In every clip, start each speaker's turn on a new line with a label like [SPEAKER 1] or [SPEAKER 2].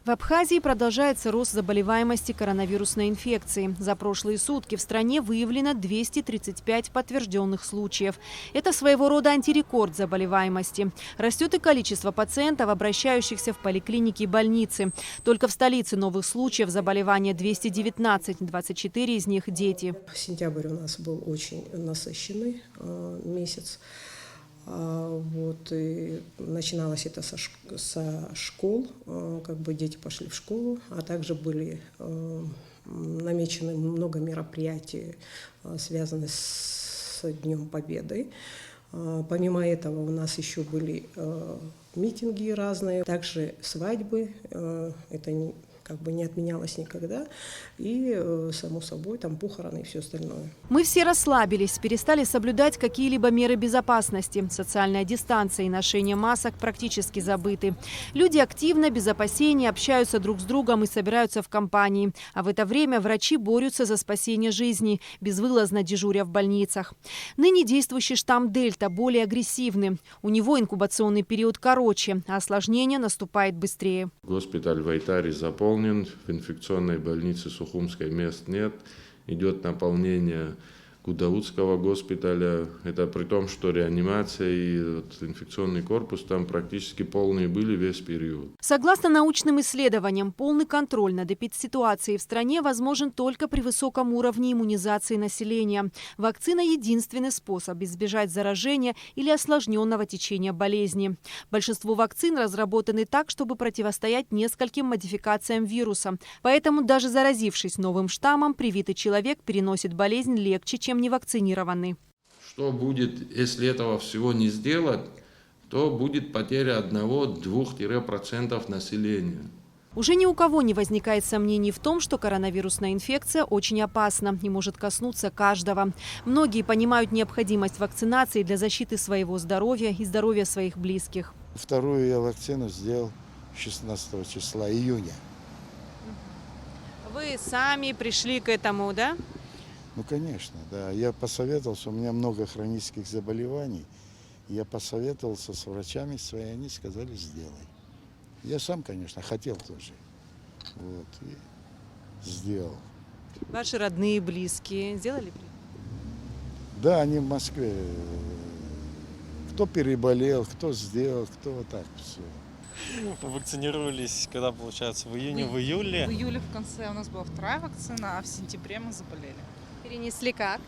[SPEAKER 1] В Абхазии продолжается рост заболеваемости коронавирусной инфекцией. За прошлые сутки в стране выявлено 235 подтвержденных случаев. Это своего рода антирекорд заболеваемости. Растет и количество пациентов, обращающихся в поликлиники и больницы. Только в столице новых случаев заболевания 219, 24 из них – дети.
[SPEAKER 2] Сентябрь у нас был очень насыщенный месяц. И начиналось это со школ, дети пошли в школу, а также были намечены много мероприятий, связанных с Днем Победы. Помимо этого у нас еще были митинги разные, также свадьбы, это не отменялось никогда, и, само собой, там похороны и все остальное.
[SPEAKER 1] Мы все расслабились, перестали соблюдать какие-либо меры безопасности. Социальная дистанция и ношение масок практически забыты. Люди активно, без опасений, общаются друг с другом и собираются в компании. А в это время врачи борются за спасение жизни, безвылазно дежуря в больницах. Ныне действующий штамм Дельта более агрессивный. У него инкубационный период короче, а осложнение наступает быстрее.
[SPEAKER 3] Госпиталь в Айтаре заполнен. В инфекционной больнице Сухумской мест нет. Идет наполнение Гудаутского госпиталя. Это при том, что реанимация и инфекционный корпус там практически полные были весь период.
[SPEAKER 1] Согласно научным исследованиям, полный контроль над эпидситуацией в стране возможен только при высоком уровне иммунизации населения. Вакцина – единственный способ избежать заражения или осложненного течения болезни. Большинство вакцин разработаны так, чтобы противостоять нескольким модификациям вируса. Поэтому даже заразившись новым штаммом, привитый человек переносит болезнь легче, чем невакцинированный.
[SPEAKER 3] Что будет, если этого всего не сделать, то будет потеря 1–2% населения.
[SPEAKER 1] Уже ни у кого не возникает сомнений в том, что коронавирусная инфекция очень опасна и может коснуться каждого. Многие понимают необходимость вакцинации для защиты своего здоровья и здоровья своих близких.
[SPEAKER 4] Вторую я вакцину сделал 16 числа июня.
[SPEAKER 1] Вы сами пришли к этому, да?
[SPEAKER 4] Ну, конечно, да. Я посоветовался, у меня много хронических заболеваний. Я посоветовался с врачами своими, они сказали, сделай. Я сам, конечно, хотел тоже. И сделал.
[SPEAKER 1] Ваши родные, близкие сделали?
[SPEAKER 4] Да, они в Москве. Кто переболел, кто сделал, кто вот так все.
[SPEAKER 5] Вакцинировались, когда, получается, в июне, в июле.
[SPEAKER 6] В июле в конце у нас была вторая вакцина, а в сентябре мы заболели.
[SPEAKER 1] Перенесли как?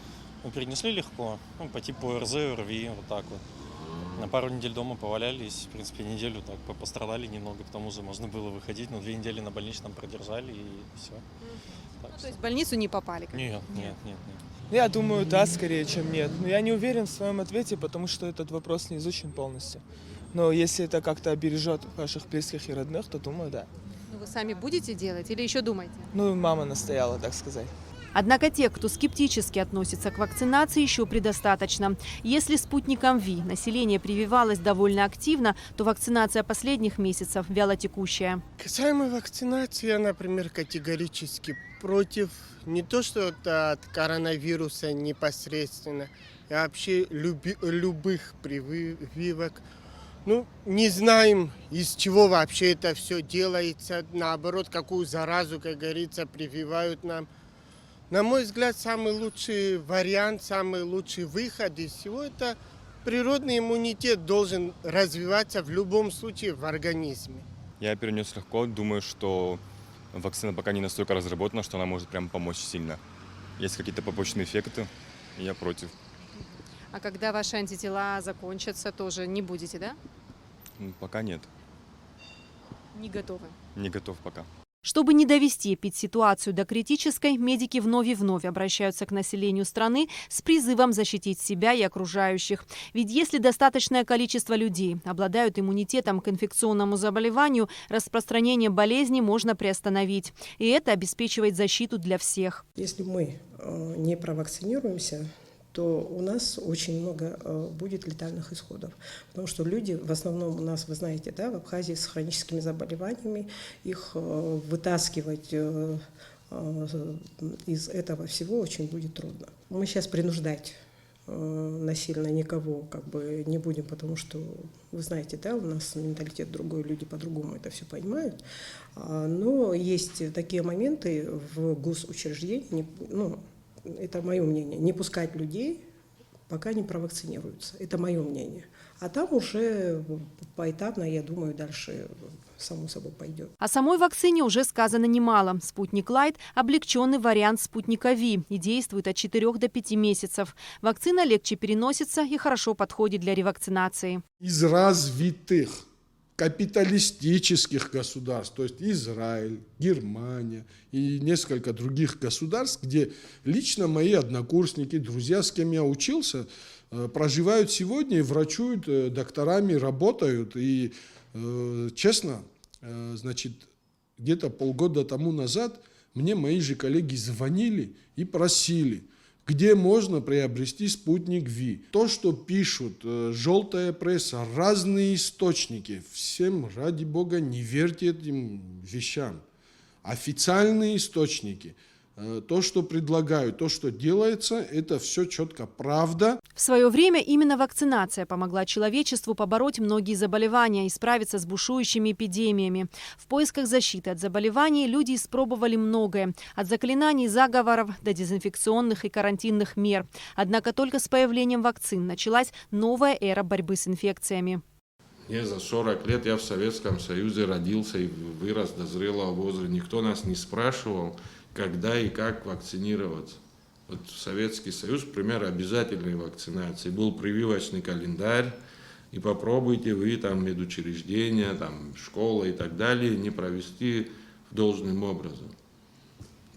[SPEAKER 5] Перенесли легко, по типу ОРЗ, ОРВИ, вот так вот. На пару недель дома повалялись, в принципе, неделю так пострадали немного, к тому же можно было выходить, но 2 недели на больничном продержали и все.
[SPEAKER 1] То есть в больницу не попали?
[SPEAKER 5] Нет.
[SPEAKER 7] Я думаю, да, скорее, чем нет. Но я не уверен в своем ответе, потому что этот вопрос не изучен полностью. Но если это как-то обережет ваших близких и родных, то думаю, да.
[SPEAKER 1] Вы сами будете делать или еще думаете?
[SPEAKER 7] Мама настояла, так сказать.
[SPEAKER 1] Однако тех, кто скептически относится к вакцинации, еще предостаточно. Если спутником ВИ население прививалось довольно активно, то вакцинация последних месяцев вялотекущая.
[SPEAKER 8] Касаемо вакцинации, я, например, категорически против не то что от коронавируса непосредственно, а вообще любых прививок. Не знаем, из чего вообще это все делается, наоборот, какую заразу, как говорится, прививают нам. На мой взгляд, самый лучший вариант, самый лучший выход из всего – это природный иммунитет должен развиваться в любом случае в организме.
[SPEAKER 9] Я перенес легко, думаю, что вакцина пока не настолько разработана, что она может прям помочь сильно. Есть какие-то побочные эффекты, и я против.
[SPEAKER 1] А когда ваши антитела закончатся, тоже не будете, да?
[SPEAKER 9] Пока нет.
[SPEAKER 1] Не готовы?
[SPEAKER 9] Не готов пока.
[SPEAKER 1] Чтобы не довести эпидситуацию до критической, медики вновь и вновь обращаются к населению страны с призывом защитить себя и окружающих. Ведь если достаточное количество людей обладают иммунитетом к инфекционному заболеванию, распространение болезни можно приостановить. И это обеспечивает защиту для всех.
[SPEAKER 2] Если мы не провакцинируемся, то у нас очень много будет летальных исходов. Потому что люди, в основном у нас, вы знаете, да, в Абхазии с хроническими заболеваниями, их вытаскивать из этого всего очень будет трудно. Мы сейчас принуждать насильно никого как бы не будем, потому что, вы знаете, да, у нас менталитет другой, люди по-другому это все понимают. Но есть такие моменты в госучреждениях, ну, это мое мнение, не пускать людей, пока не провакцинируются. Это мое мнение. А там уже поэтапно, я думаю, дальше само собой пойдет.
[SPEAKER 1] О самой вакцине уже сказано немало. Спутник Лайт – облегченный вариант спутника Ви и действует от 4 до 5 месяцев. Вакцина легче переносится и хорошо подходит для ревакцинации.
[SPEAKER 10] Из развитых капиталистических государств, то есть Израиль, Германия и несколько других государств, где лично мои однокурсники, друзья, с кем я учился, проживают сегодня и врачуют, докторами работают. И честно, значит, где-то полгода тому назад мне мои же коллеги звонили и просили, где можно приобрести спутник Ви. То, что пишут желтая пресса, разные источники, всем, ради бога, не верьте этим вещам. Официальные источники, то, что предлагают, то, что делается, это все четко правда.
[SPEAKER 1] В свое время именно вакцинация помогла человечеству побороть многие заболевания и справиться с бушующими эпидемиями. В поисках защиты от заболеваний люди испробовали многое. От заклинаний, заговоров до дезинфекционных и карантинных мер. Однако только с появлением вакцин началась новая эра борьбы с инфекциями.
[SPEAKER 3] Мне за 40 лет я в Советском Союзе родился и вырос до зрелого возраста. Никто нас не спрашивал, когда и как вакцинироваться. Вот в Советский Союз, например, обязательной вакцинации был прививочный календарь, и попробуйте вы там медучреждения, там школа и так далее не провести должным образом.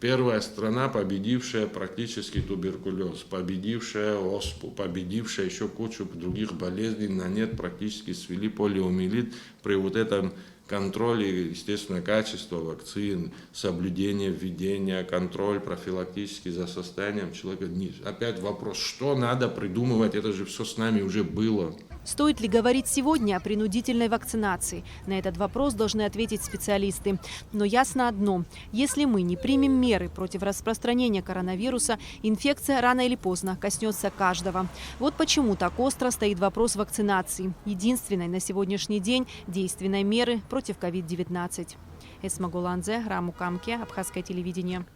[SPEAKER 3] Первая страна, победившая практически туберкулез, победившая оспу, победившая еще кучу других болезней, на нет практически свели полиомиелит при вот этом контроле, естественно, качества вакцин, соблюдение введения, контроль профилактический за состоянием человека. Опять вопрос, что надо придумывать, это же все с нами уже было.
[SPEAKER 1] Стоит ли говорить сегодня о принудительной вакцинации? На этот вопрос должны ответить специалисты. Но ясно одно. Если мы не примем меры против распространения коронавируса, инфекция рано или поздно коснется каждого. Вот почему так остро стоит вопрос вакцинации. Единственной на сегодняшний день действенной меры против COVID-19. Эсма Гуланзе, Раму Камке, Абхазское телевидение.